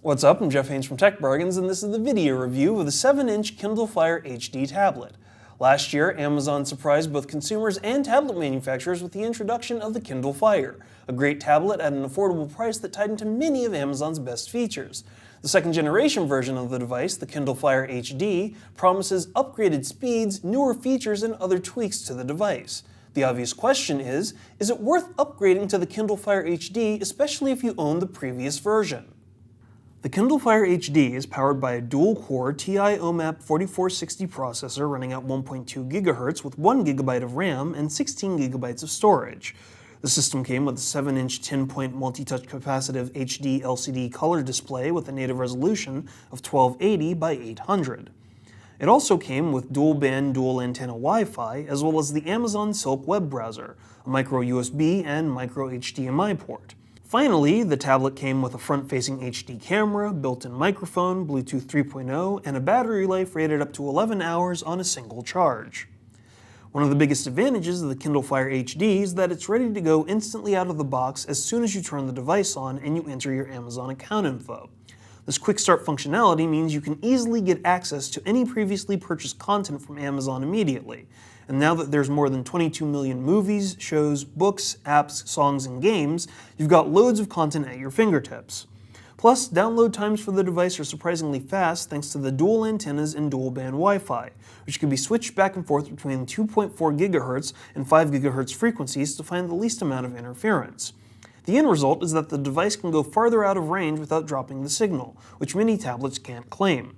What's up, I'm Jeff Haynes from Tech Bargains, and this is the video review of the 7-inch Kindle Fire HD tablet. Last year, Amazon surprised both consumers and tablet manufacturers with the introduction of the Kindle Fire, a great tablet at an affordable price that tied into many of Amazon's best features. The second-generation version of the device, the Kindle Fire HD, promises upgraded speeds, newer features, and other tweaks to the device. The obvious question is it worth upgrading to the Kindle Fire HD, especially if you own the previous version? The Kindle Fire HD is powered by a dual-core TI OMAP 4460 processor running at 1.2 GHz with 1 GB of RAM and 16 GB of storage. The system came with a 7-inch 10-point multi-touch capacitive HD LCD color display with a native resolution of 1280 by 800. It also came with dual-band dual-antenna Wi-Fi as well as the Amazon Silk web browser, a micro USB and micro HDMI port. Finally, the tablet came with a front-facing HD camera, built-in microphone, Bluetooth 3.0, and a battery life rated up to 11 hours on a single charge. One of the biggest advantages of the Kindle Fire HD is that it's ready to go instantly out of the box as soon as you turn the device on and you enter your Amazon account info. This quick start functionality means you can easily get access to any previously purchased content from Amazon immediately. And now that there's more than 22 million movies, shows, books, apps, songs, and games, you've got loads of content at your fingertips. Plus, download times for the device are surprisingly fast thanks to the dual antennas and dual band Wi-Fi, which can be switched back and forth between 2.4 GHz and 5 GHz frequencies to find the least amount of interference. The end result is that the device can go farther out of range without dropping the signal, which many tablets can't claim.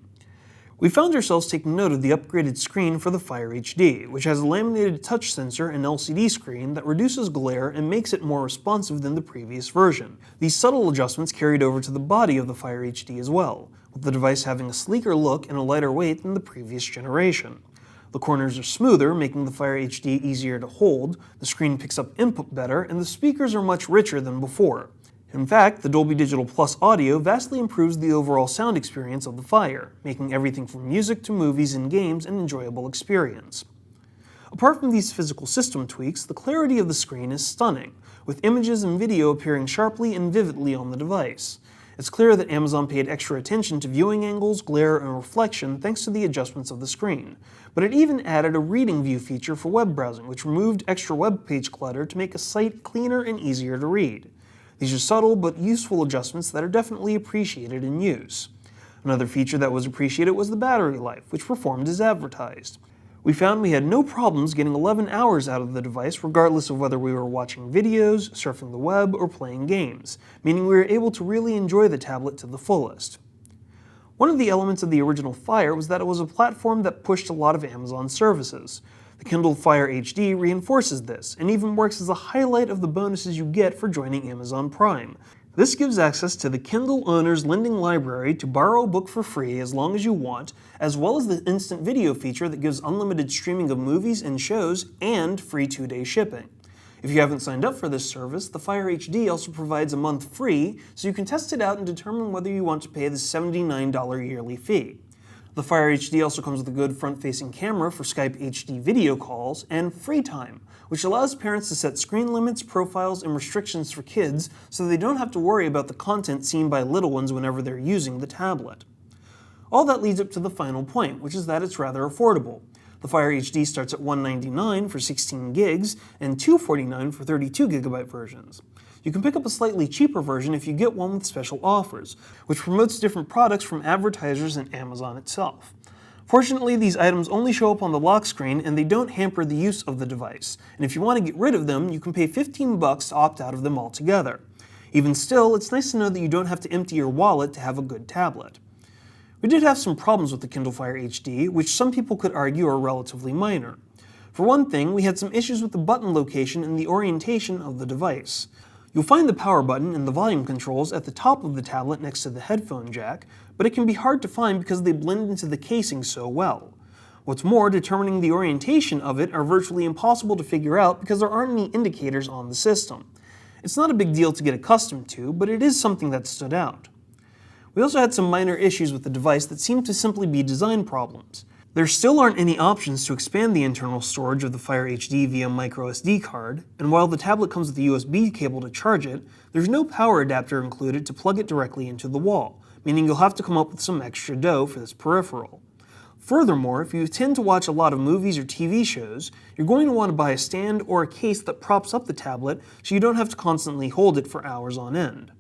We found ourselves taking note of the upgraded screen for the Fire HD, which has a laminated touch sensor and LCD screen that reduces glare and makes it more responsive than the previous version. These subtle adjustments carried over to the body of the Fire HD as well, with the device having a sleeker look and a lighter weight than the previous generation. The corners are smoother, making the Fire HD easier to hold, the screen picks up input better, and the speakers are much richer than before. In fact, the Dolby Digital Plus audio vastly improves the overall sound experience of the Fire, making everything from music to movies and games an enjoyable experience. Apart from these physical system tweaks, the clarity of the screen is stunning, with images and video appearing sharply and vividly on the device. It's clear that Amazon paid extra attention to viewing angles, glare, and reflection thanks to the adjustments of the screen. But it even added a reading view feature for web browsing, which removed extra web page clutter to make a site cleaner and easier to read. These are subtle but useful adjustments that are definitely appreciated in use. Another feature that was appreciated was the battery life, which performed as advertised. We found we had no problems getting 11 hours out of the device regardless of whether we were watching videos, surfing the web, or playing games, meaning we were able to really enjoy the tablet to the fullest. One of the elements of the original Fire was that it was a platform that pushed a lot of Amazon services. The Kindle Fire HD reinforces this, and even works as a highlight of the bonuses you get for joining Amazon Prime. This gives access to the Kindle owner's lending library to borrow a book for free as long as you want, as well as the instant video feature that gives unlimited streaming of movies and shows and free 2-day shipping. If you haven't signed up for this service, the Fire HD also provides a month free, so you can test it out and determine whether you want to pay the $79 yearly fee. The Fire HD also comes with a good front-facing camera for Skype HD video calls, and Free Time, which allows parents to set screen limits, profiles, and restrictions for kids so they don't have to worry about the content seen by little ones whenever they're using the tablet. All that leads up to the final point, which is that it's rather affordable. The Fire HD starts at $199 for 16 gigs and $249 for 32 GB versions. You can pick up a slightly cheaper version if you get one with special offers, which promotes different products from advertisers and Amazon itself. Fortunately, these items only show up on the lock screen and they don't hamper the use of the device, and if you want to get rid of them, you can pay $15 to opt out of them altogether. Even still, it's nice to know that you don't have to empty your wallet to have a good tablet. We did have some problems with the Kindle Fire HD, which some people could argue are relatively minor. For one thing, we had some issues with the button location and the orientation of the device. You'll find the power button and the volume controls at the top of the tablet next to the headphone jack, but it can be hard to find because they blend into the casing so well. What's more, determining the orientation of it are virtually impossible to figure out because there aren't any indicators on the system. It's not a big deal to get accustomed to, but it is something that stood out. We also had some minor issues with the device that seemed to simply be design problems. There still aren't any options to expand the internal storage of the Fire HD via microSD card, and while the tablet comes with a USB cable to charge it, there's no power adapter included to plug it directly into the wall, meaning you'll have to come up with some extra dough for this peripheral. Furthermore, if you tend to watch a lot of movies or TV shows, you're going to want to buy a stand or a case that props up the tablet so you don't have to constantly hold it for hours on end.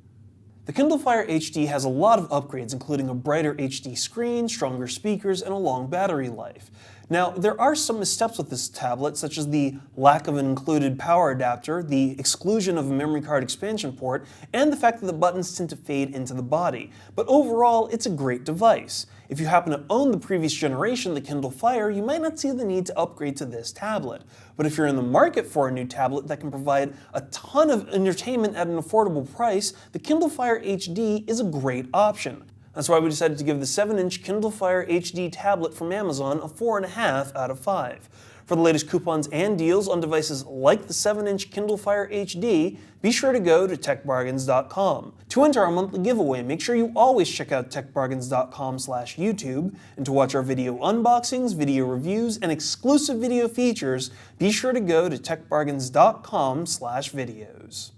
The Kindle Fire HD has a lot of upgrades, including a brighter HD screen, stronger speakers, and a long battery life. Now, there are some missteps with this tablet, such as the lack of an included power adapter, the exclusion of a memory card expansion port, and the fact that the buttons tend to fade into the body. But overall, it's a great device. If you happen to own the previous generation, the Kindle Fire, you might not see the need to upgrade to this tablet. But if you're in the market for a new tablet that can provide a ton of entertainment at an affordable price, the Kindle Fire HD is a great option. That's why we decided to give the 7-inch Kindle Fire HD tablet from Amazon a 4.5 out of 5. For the latest coupons and deals on devices like the 7-inch Kindle Fire HD, be sure to go to techbargains.com. To enter our monthly giveaway, make sure you always check out techbargains.com/YouTube, and to watch our video unboxings, video reviews, and exclusive video features, be sure to go to techbargains.com/videos.